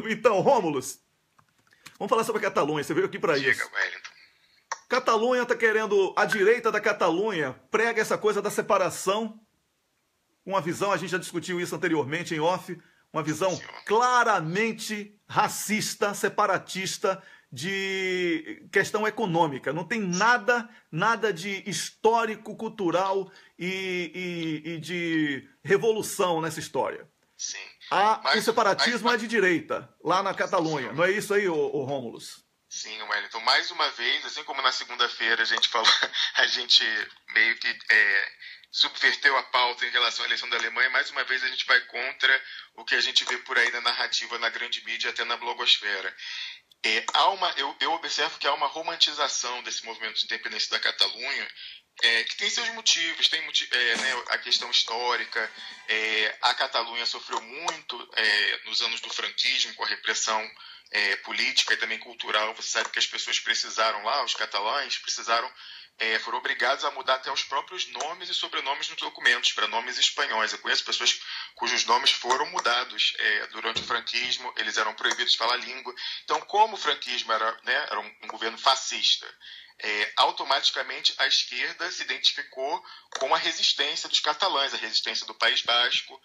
Então, Rômulus, vamos falar sobre a Catalunha. Você veio aqui para isso. Diga, Wellington. Catalunha está querendo, a direita da Catalunha prega essa coisa da separação, uma visão, a gente já discutiu isso anteriormente em off, uma visão claramente racista, separatista, de questão econômica. Não tem nada de histórico, cultural e de revolução nessa história. Sim. O separatismo é de direita, lá na Catalunha. Não é isso aí, ô Rômulus? Sim, Wellington. Mais uma vez, assim como na segunda-feira a gente falou, a gente meio que subverteu a pauta em relação à eleição da Alemanha, mais uma vez a gente vai contra o que a gente vê por aí na narrativa, na grande mídia, até na blogosfera. Eu observo que há uma romantização desse movimento de independência da Catalunha, que tem seus motivos, tem a questão histórica. A Catalunha sofreu muito nos anos do franquismo, com a repressão política e também cultural. Você sabe que as pessoas precisaram lá, os catalães foram obrigados a mudar até os próprios nomes e sobrenomes nos documentos para nomes espanhóis. Eu conheço pessoas cujos nomes foram mudados durante o franquismo, eles eram proibidos de falar a língua. Então, como o franquismo era um governo fascista, automaticamente a esquerda se identificou com a resistência dos catalães, a resistência do País Basco.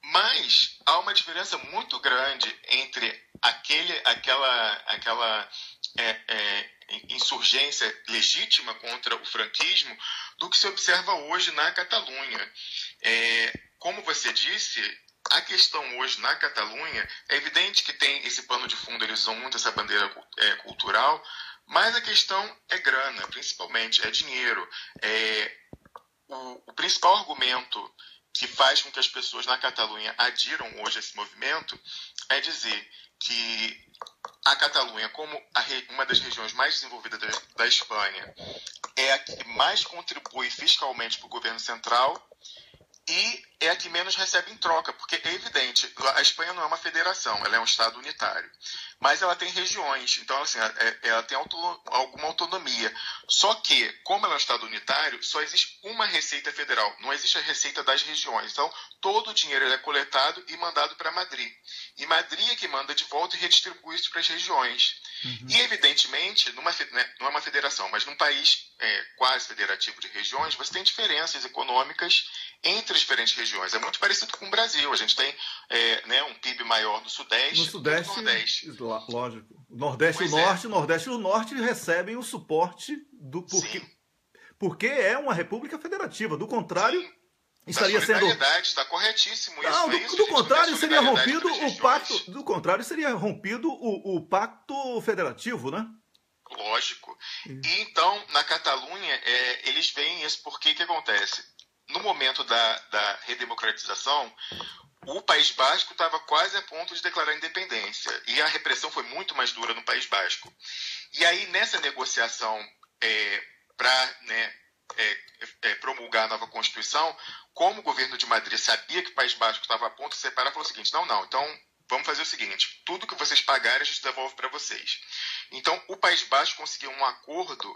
Mas há uma diferença muito grande entre aquela insurgência legítima contra o franquismo do que se observa hoje na Catalunha. Como você disse, a questão hoje na Catalunha, é evidente que tem esse pano de fundo, eles usam muito essa bandeira cultural, mas a questão é grana, principalmente, é dinheiro. O principal argumento que faz com que as pessoas na Catalunha adiram hoje a esse movimento é dizer que a Catalunha, como uma das regiões mais desenvolvidas da Espanha, é a que mais contribui fiscalmente para o governo central e é a que menos recebe em troca, porque é evidente, a Espanha não é uma federação, ela é um estado unitário, mas ela tem regiões, então assim, ela tem alguma autonomia. Só que, como ela é um estado unitário, só existe uma receita federal, não existe a receita das regiões. Então, todo o dinheiro é coletado e mandado para Madrid. E Madrid é que manda de volta e redistribui isso para as regiões. Uhum. E, evidentemente, não é uma federação, mas num país quase federativo de regiões, você tem diferenças econômicas entre as diferentes regiões. É muito parecido com o Brasil. A gente tem um PIB maior no Sudeste do que no Nordeste. Lógico. O Nordeste e o Norte, Nordeste e o Norte recebem o suporte porque é uma república federativa. Do contrário, sim, estaria sendo... Está corretíssimo isso. Não, do contrário, seria rompido o pacto. Do contrário, seria rompido o pacto federativo, né? Lógico. E então, na Catalunha, eles veem isso porque o que acontece? No momento da redemocratização, o País Basco estava quase a ponto de declarar independência. E a repressão foi muito mais dura no País Basco. E aí, nessa negociação para promulgar a nova Constituição, como o governo de Madrid sabia que o País Basco estava a ponto de separar, falou o seguinte: não, então vamos fazer o seguinte, tudo que vocês pagarem a gente devolve para vocês. Então, o País Basco conseguiu um acordo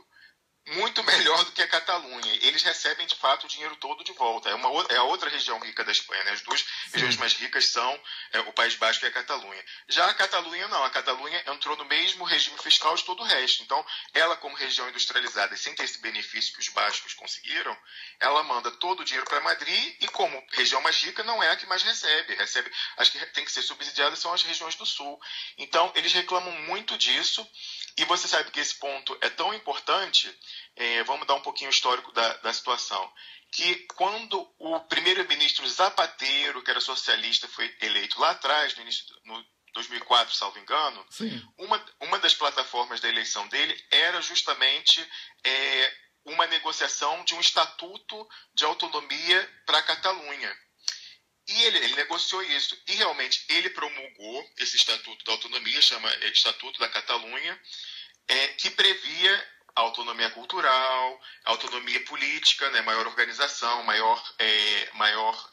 muito melhor do que a Catalunha. Eles recebem, de fato, o dinheiro todo de volta. É a outra região rica da Espanha, né? As duas regiões mais ricas são o País Basco e a Catalunha. Já a Catalunha, não. A Catalunha entrou no mesmo regime fiscal de todo o resto. Então, ela, como região industrializada e sem ter esse benefício que os bascos conseguiram, ela manda todo o dinheiro para Madrid e, como região mais rica, não é a que mais recebe. As que tem que ser subsidiadas são as regiões do sul. Então, eles reclamam muito disso. E você sabe que esse ponto é tão importante, vamos dar um pouquinho o histórico da situação, que quando o primeiro-ministro Zapatero, que era socialista, foi eleito lá atrás, no 2004, salvo engano, uma das plataformas da eleição dele era justamente uma negociação de um estatuto de autonomia para a Catalunha. E ele negociou isso. E realmente ele promulgou esse Estatuto da Autonomia, chama Estatuto da Catalunha, que previa autonomia cultural, autonomia política, né, maior organização, maior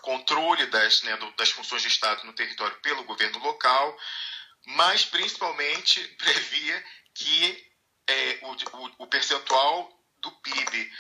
controle das funções de Estado no território pelo governo local, mas principalmente previa que o percentual do PIB,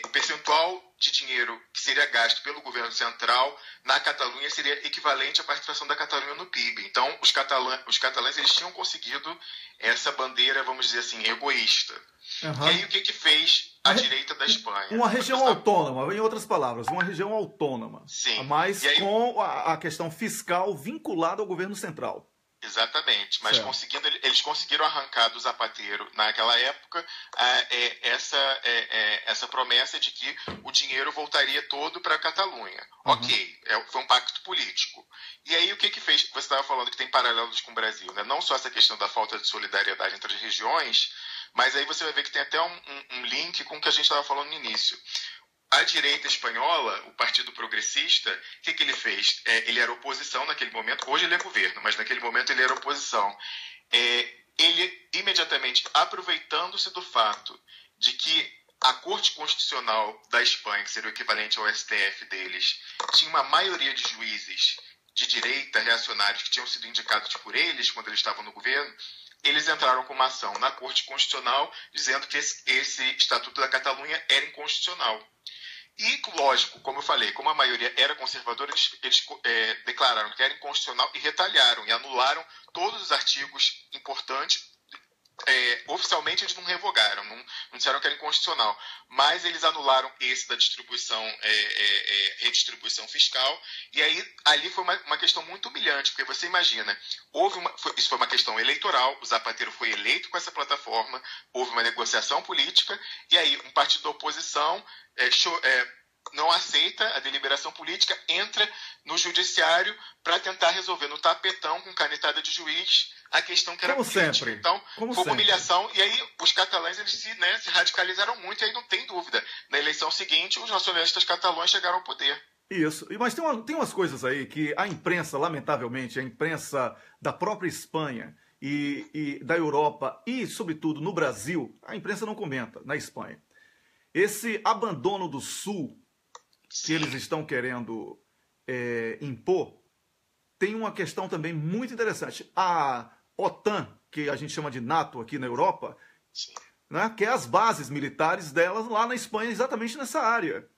o percentual de dinheiro que seria gasto pelo governo central na Catalunha seria equivalente à participação da Catalunha no PIB. Então, os catalães eles tinham conseguido essa bandeira, vamos dizer assim, egoísta. Uhum. E aí, o que fez a direita da Espanha? Uma região autônoma, em outras palavras, uma região autônoma. Sim. Mas aí, com a questão fiscal vinculada ao governo central. Exatamente, mas eles conseguiram arrancar do Zapatero, naquela época, essa promessa de que o dinheiro voltaria todo para a Catalunha. Uhum. Ok, foi um pacto político. E aí o que fez? Você estava falando que tem paralelos com o Brasil, né? Não só essa questão da falta de solidariedade entre as regiões, mas aí você vai ver que tem até um link com o que a gente estava falando no início. A direita espanhola, o Partido Progressista, o que ele fez? Ele era oposição naquele momento, hoje ele é governo, mas naquele momento ele era oposição. Ele, imediatamente, aproveitando-se do fato de que a Corte Constitucional da Espanha, que seria o equivalente ao STF deles, tinha uma maioria de juízes de direita, reacionários, que tinham sido indicados por eles quando eles estavam no governo, eles entraram com uma ação na Corte Constitucional dizendo que esse Estatuto da Catalunha era inconstitucional. E, lógico, como eu falei, como a maioria era conservadora, eles declararam que era inconstitucional e retalharam e anularam todos os artigos importantes. Oficialmente eles não revogaram, não disseram que era inconstitucional, mas eles anularam esse da redistribuição fiscal, e aí ali foi uma questão muito humilhante, porque você imagina, isso foi uma questão eleitoral, o Zapatero foi eleito com essa plataforma, houve uma negociação política, e aí um partido da oposição não aceita a deliberação política, entra no judiciário para tentar resolver no tapetão, com canetada de juiz, a questão que era política. Sempre. Então, foi uma humilhação, e aí os catalães eles se radicalizaram muito, e aí não tem dúvida. Na eleição seguinte, os nacionalistas catalães chegaram ao poder. Isso, mas tem umas coisas aí que a imprensa, lamentavelmente, a imprensa da própria Espanha e da Europa, e sobretudo no Brasil, a imprensa não comenta, na Espanha. Esse abandono do Sul que eles estão querendo impor, tem uma questão também muito interessante. A OTAN, que a gente chama de NATO aqui na Europa, né, que é as bases militares delas lá na Espanha, exatamente nessa área.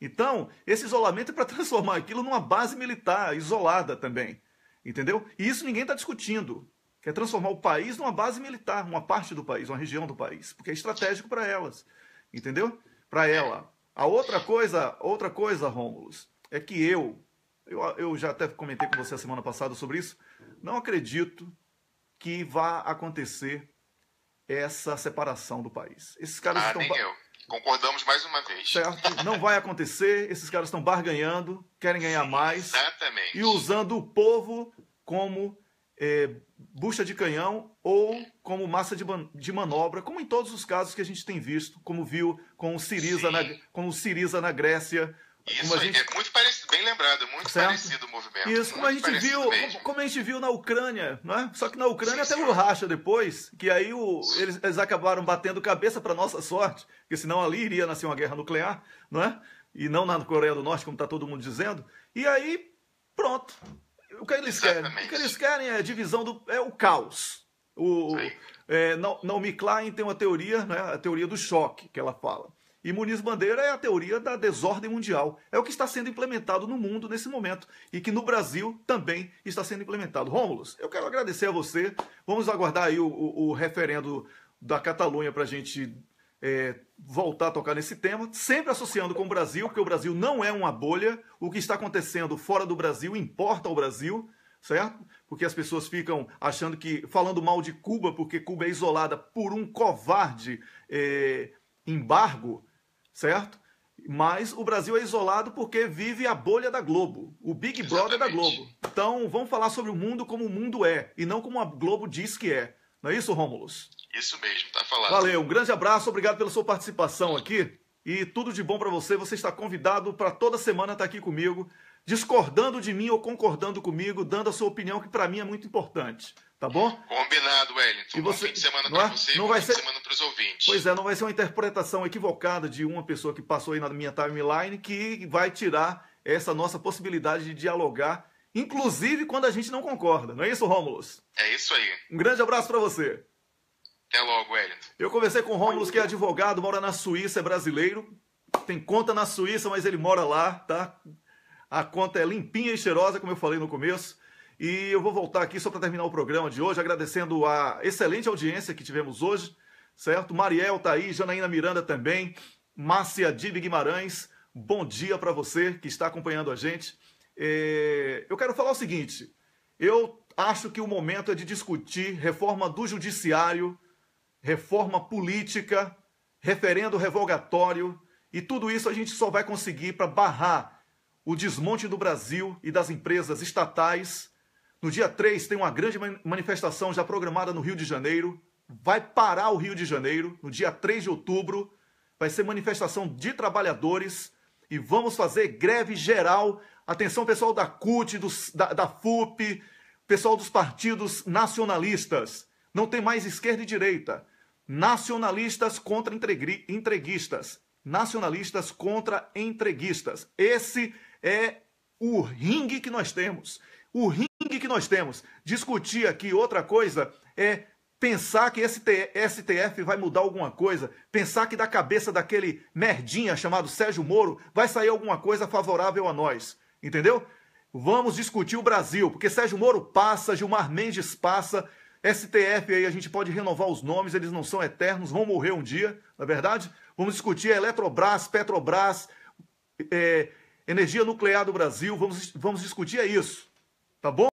Então, esse isolamento é para transformar aquilo numa base militar isolada também. Entendeu? E isso ninguém está discutindo. Quer transformar o país numa base militar, uma parte do país, uma região do país, porque é estratégico para elas. Entendeu? Para ela. A outra coisa, Rômulus, é que eu já até comentei com você a semana passada sobre isso, não acredito que vá acontecer essa separação do país. Esses caras estão... Nem eu. Concordamos mais uma vez. Certo? Não vai acontecer, esses caras estão barganhando, querem ganhar mais. Exatamente. E usando o povo como bucha de canhão ou como massa de manobra, como em todos os casos que a gente tem visto, como viu com o Syriza na Grécia. Isso aí, é muito parecido, bem lembrado, muito parecido o movimento. Isso, como a gente viu na Ucrânia, não é? Só que na Ucrânia até o racha depois, que aí eles acabaram batendo cabeça para nossa sorte, porque senão ali iria nascer uma guerra nuclear, não é? E não na Coreia do Norte, como está todo mundo dizendo. E aí, pronto. O que eles querem? O que eles querem é a divisão o caos. Naomi Klein tem uma teoria, né, a teoria do choque, que ela fala. E Muniz Bandeira é a teoria da desordem mundial. É o que está sendo implementado no mundo nesse momento. E que no Brasil também está sendo implementado. Rômulus, eu quero agradecer a você. Vamos aguardar aí o referendo da Catalunha para a gente voltar a tocar nesse tema. Sempre associando com o Brasil, porque o Brasil não é uma bolha. O que está acontecendo fora do Brasil importa ao Brasil, certo? Porque as pessoas ficam achando falando mal de Cuba, porque Cuba é isolada por um covarde embargo, certo? Mas o Brasil é isolado porque vive a bolha da Globo, o Big Brother da Globo. Então, vamos falar sobre o mundo como o mundo é, e não como a Globo diz que é. Não é isso, Rômulus? Isso mesmo, tá falando. Valeu, um grande abraço, obrigado pela sua participação aqui, e tudo de bom para você. Você está convidado para toda semana estar aqui comigo, discordando de mim ou concordando comigo, dando a sua opinião, que para mim é muito importante. Tá bom? Combinado, Wellington. E você, bom fim de semana para você e bom fim de semana para os ouvintes. Pois é, não vai ser uma interpretação equivocada de uma pessoa que passou aí na minha timeline que vai tirar essa nossa possibilidade de dialogar, inclusive quando a gente não concorda. Não é isso, Rômulus? É isso aí. Um grande abraço para você. Até logo, Wellington. Eu conversei com o Rômulo, que é advogado, mora na Suíça, é brasileiro. Tem conta na Suíça, mas ele mora lá, tá? A conta é limpinha e cheirosa, como eu falei no começo. E eu vou voltar aqui só para terminar o programa de hoje, agradecendo a excelente audiência que tivemos hoje, certo? Mariel tá aí, Janaína Miranda também, Márcia Dib Guimarães, bom dia para você que está acompanhando a gente. Eu quero falar o seguinte, eu acho que o momento é de discutir reforma do judiciário, reforma política, referendo revogatório, e tudo isso a gente só vai conseguir para barrar o desmonte do Brasil e das empresas estatais. No dia 3 tem uma grande manifestação já programada no Rio de Janeiro, vai parar o Rio de Janeiro, no dia 3 de outubro, vai ser manifestação de trabalhadores e vamos fazer greve geral. Atenção, pessoal da CUT, da FUP, pessoal dos partidos nacionalistas, não tem mais esquerda e direita, nacionalistas contra entreguistas, nacionalistas contra entreguistas. Esse é o ringue que nós temos. O ringue que nós temos. Discutir aqui outra coisa é pensar que STF vai mudar alguma coisa, pensar que da cabeça daquele merdinha chamado Sérgio Moro vai sair alguma coisa favorável a nós. Entendeu? Vamos discutir o Brasil, porque Sérgio Moro passa, Gilmar Mendes passa, STF aí a gente pode renovar os nomes, eles não são eternos, vão morrer um dia, não é verdade? Vamos discutir a Eletrobras, Petrobras, energia nuclear do Brasil, vamos discutir isso, tá bom?